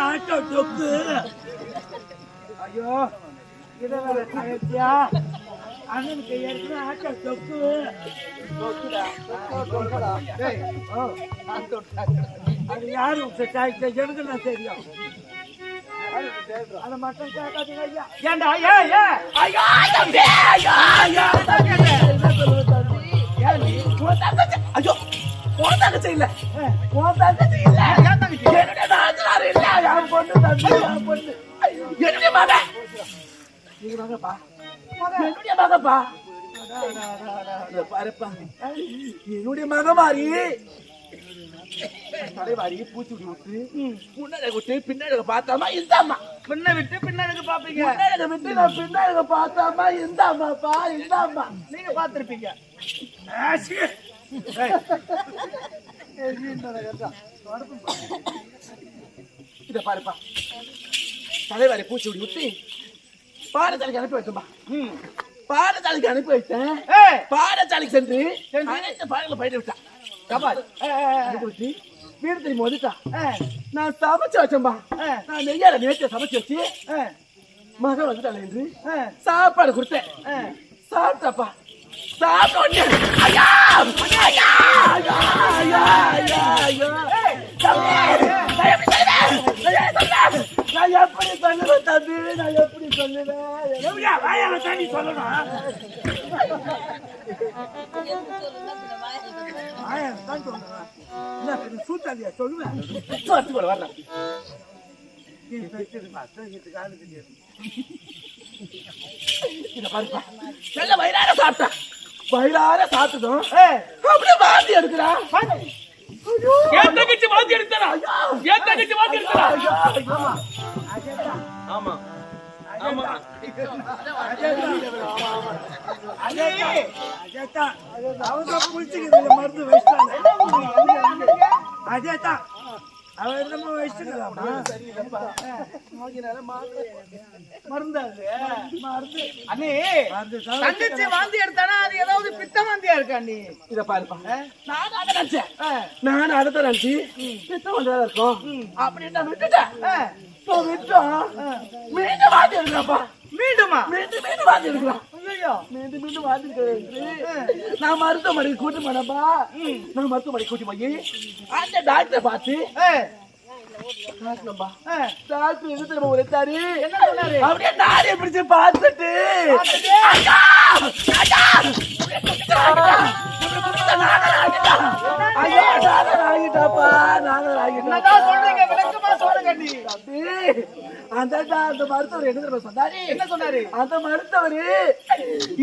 Auto தொக்கு. ஐயோ இதை வேற கழிச்சியா? அண்ணனுக்கு ஏற்கனவே ஆட்டோ தொக்கு. அது யாரு எனக்கு நான் தெரியும். அதை மட்டும் கேட்காதீங்க ஐயா. ஏண்டா ஐயா ஐயோ போட்டாங்க செய்யல பொண்ணு தம்பி பொண்ணு என்னுடைய மகன் நீங்க மகப்பா என்னுடைய மகப்பா பாருப்பா என்னுடைய மக மாறி தலைவாரி பூச்சி விட்டு முன்னாடி விட்டு பின்னாடி பார்த்தாமா இந்த அம்மா பின்ன விட்டு பின்னாடி பாப்பீங்க விட்டு நான் பின்னாடி பார்த்தாமா இந்த அம்மாப்பா இந்த அம்மா நீங்க பார்த்திருப்பீங்க. இத பாருப்பா தலைவாரி பூச்சி விட்டு பாடசாலைக்கு அனுப்பி வச்சோம்பா. பாடசாலைக்கு அனுப்பி வச்சேன். பாடசாலைக்கு சென்று அனைத்து பாடங்களை பயிட்டு விட்டான். வச்சு வீடு திரும்பி வந்துட்டான். நான் சமைச்சு வச்சேன்பா. நான் நெய்யால நேற்று சமைச்சு வச்சு மகன் வந்துட்டான் என்று சாப்பாடு கொடுத்தேன். சாப்பிட்டாப்பா. சாப்பிட்ட நான் எப்படி சொல்லுவேன் தம்பி? நான் எப்படி சொல்லுவேன்? தண்ணி சொல்லணும். சூத்தாலியா சொல்லுவேன். வயிறார சாப்பிட்டா வயிறார சாப்பிட்டதும் அப்படியே வாந்தி எடுக்கிறா. ஏன் தங்கச்சி வாந்தி எடுத்தா? ஏன் தங்கச்சி வாந்தி எடுத்தா? ஆமா ஆமா மருந்து வச்சுட்டாங்க. அதேதான் அவன் என்னமோ வச்சுக்கலாமா தங்கச்சி வாந்தி எடுத்தானா அது ஏதாவது பித்த வாந்தியா இருக்கா? நீ இத பாருப்பா. நான் அதை நினைச்சேன். நான் அதை நினைச்சு பித்த வாந்தியா இருக்கும் அப்படின்னு நான் விட்டுட்டேன். மீண்டும் வாந்தி எடுக்கிறாப்பா. மீண்டுமா? மீண்டும் மீண்டும் வாந்தி எடுக்கலாம். மீண்டும் மீண்டும் வாந்தி எடுக்கிறது. நான் மருத்துவமனைக்கு கூட்டி போனப்பா. நான் மருத்துவமனைக்கு கூட்டி போய் அந்த டாக்டரை பார்த்து டாக்டர் எது திரும்ப உரைத்தாரு. என்ன சொன்னாரு? அப்படியே நானே பிடிச்சு பார்த்துட்டு ஆகிட்டாப்பா. அந்த மருத்துவர் என்ன தெரியுமா சொன்னாரு? என்ன சொன்னாரு? அந்த மருத்துவர்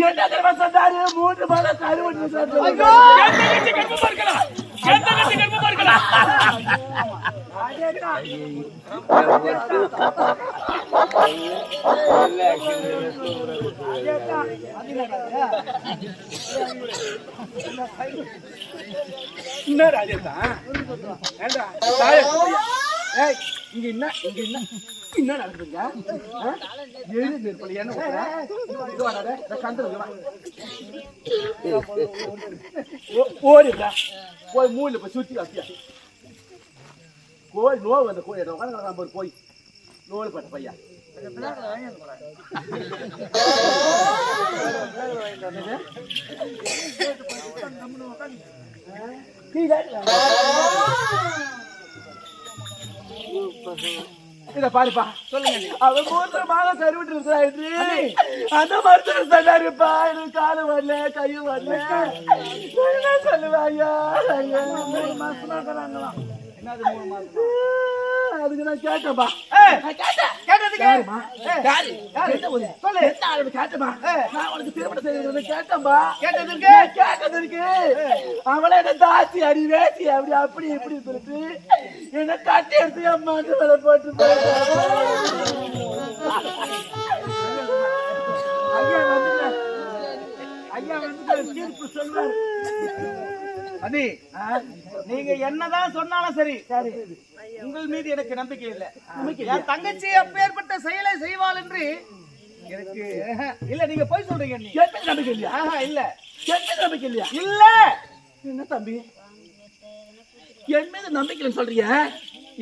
என்ன தெரியுமா சொன்னாரு? 3 மாதம் கருவட்டு என்ன ராஜேஷா இங்க என்ன இங்க என்ன என்ன நடக்குதுங்க? ஓடிடா போய் மூல போய் சுத்தி காப்பியா கோய் நோய் வந்த கோய் உட்காந்து போய் நோய் பட்ட பையா இத பாருப்பா. சொல்லுங்க. அவன் 3 மாதம் கருவிட்டு இருந்தாரு. அந்த மருத்துவர் சொன்னாருப்பா எனக்கு காலம் வரல கையும் வரல. என்ன சொல்லுவாங்க? 3 மாசமா இருக்கிறாங்களாம். என்னது 3 மாசமா? அதுக்கு நான் கேட்டேன்பா. கேட்டதுக்கு நான் உனக்கு திருமணம் செய்யறது கேட்டேன்பா. கேட்டதுக்கு அவளை என்ன தாசி அடி வேசி அப்படி அப்படி இப்படி சொல்லிட்டு என்ன கட்டி எடுத்து என் மனு மேல போட்டு ஐயா வந்து தீர்ப்பு சொல்வார். அண்ணி நீங்க என்னதான் சொன்னாலும் சரி சரி உங்கள் மீது எனக்கு நம்பிக்கை இல்லை. என் தங்கச்சி அப்பேற்பட்ட செயலை செய்வாள் என்று எனக்கு இல்ல. நீங்க போய் சொல்றீங்க. நம்பிக்கை இல்லையா? இல்ல நம்பிக்கை இல்லையா? இல்ல என்ன தம்பி என் மீது நம்பிக்கை இல்லைன்னு சொல்றிய?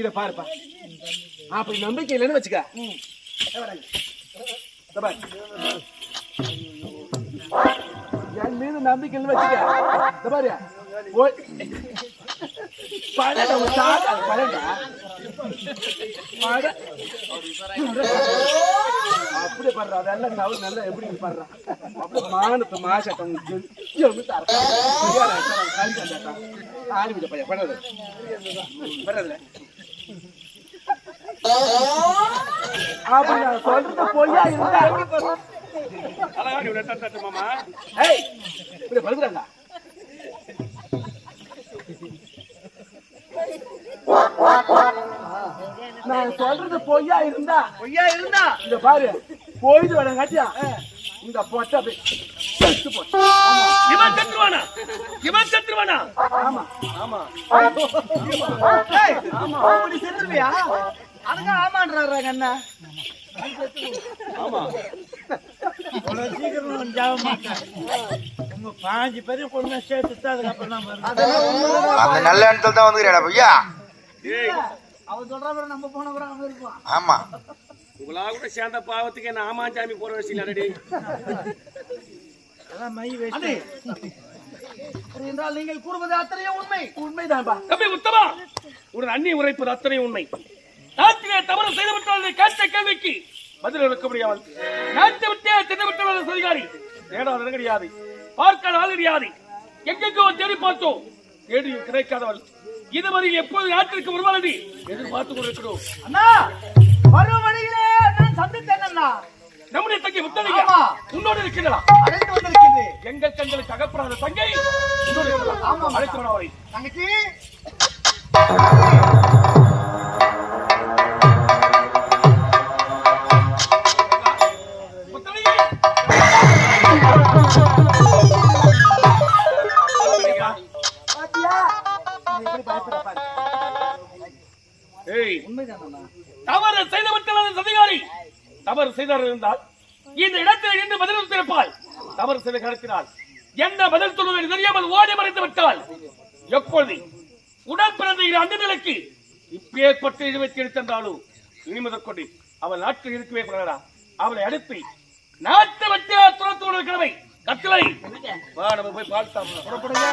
இத பாருப்பா, அப்படி நம்பிக்கை இல்லைன்னு வச்சுக்க. என் மீது நம்பிக்கை இல்லைன்னு வச்சுக்க. இந்த பாரு அப்படி பண்றா அதெல்லாம் நவல் நல்லா எப்படி பண்றா அப்படி மானத்தை மாசட்டம் ஆரம்பிச்ச பையன் பண்றது பண்றதுல அப்படி நான் சொல்றது பொய்யா இருந்தா மாமா இப்படி படுக்கிறாங்க. நான் சொல்றது பொய்யா இருந்தா இத பாரு போயிட்டு வர காட்டியா இந்த பொட்டை இவன் செத்துருவானா? இவன் செத்துருவானா? ஆமா ஆமா அப்படி செத்துருவியா? அதுக்கு ஆமான்றாங்க அண்ணா. ஆமா சீக்கிரம் ஜாவ மாட்டேன். உங்க 5 பேரையும் கொண்டு சேர்த்து அதுக்கப்புறம் தான் அந்த நல்ல எண்ணத்துல தான் வந்துக்கிறா பையா. அவன் சொல்ற மாதிரி நம்ம போன கூட அவன் இருப்பான். ஆமா உங்களா கூட சேர்ந்த பாவத்துக்கு என்ன ஆமாஞ்சாமி போற விஷயம் ரெடி மை வேஸ்ட் என்றால் நீங்கள் கூறுவது அத்தனையும் உண்மை. உண்மைதான்பா தம்பி உத்தமா, ஒரு அண்ணி உரைப்பது அத்தனை உண்மை. நாட்டிலே தவறு செய்துவிட்டால் கேட்ட கேள்விக்கு பதில் இருக்க முடியாது. நாட்டை விட்டே திட்டமிட்டவர்கள் அதிகாரி தேடாத கிடையாது, பார்க்காத ஆள் கிடையாது. எங்கெங்கோ தேடி பார்த்தோம், தேடி கிடைக்காதவள். இதுவரை எப்போது நாட்டிற்கு வருவானது எதிர்பார்த்து கொண்டிருக்கிறோம். அண்ணா வரும் வழியிலே நான் சந்தித்தேன் அண்ணா. நம்முடைய தங்கை முத்தலிங்க உன்னோடு இருக்கிறதா? அழைத்து வந்திருக்கிறது. எங்கள் கண்களுக்கு அகப்படாத தங்கை உன்னோடு இருக்கிறதா? அழைத்து வரவரை தங்கச்சி முத்தலிங்க பாத்தியா எப்படி பயப்பட பாரு. ஏய் உண்மைதான் அண்ணா. தவறு செய்துவிட்டால் அதிகாரி தவறு செய்தார் இருந்தால் இந்த இடத்தில் நின்று பதில் திறப்பால் தவறு செய்த கருத்தினால் என்ன பதில் சொல்வது தெரியாமல் ஓடி மறைத்து விட்டால் எப்பொழுது உடன் பிறந்த இரு அந்த நிலைக்கு இப்பேற்பட்டு 27 என்றாலும் இனி முதற்கொண்டு அவள் நாட்டில் இருக்கவே கூடாதா? அவளை அடுத்து நாட்டை விட்டு துரத்தோடு இருக்கிறவை கட்டளை வா, நம்ம போய் பார்த்து புறப்படுங்க.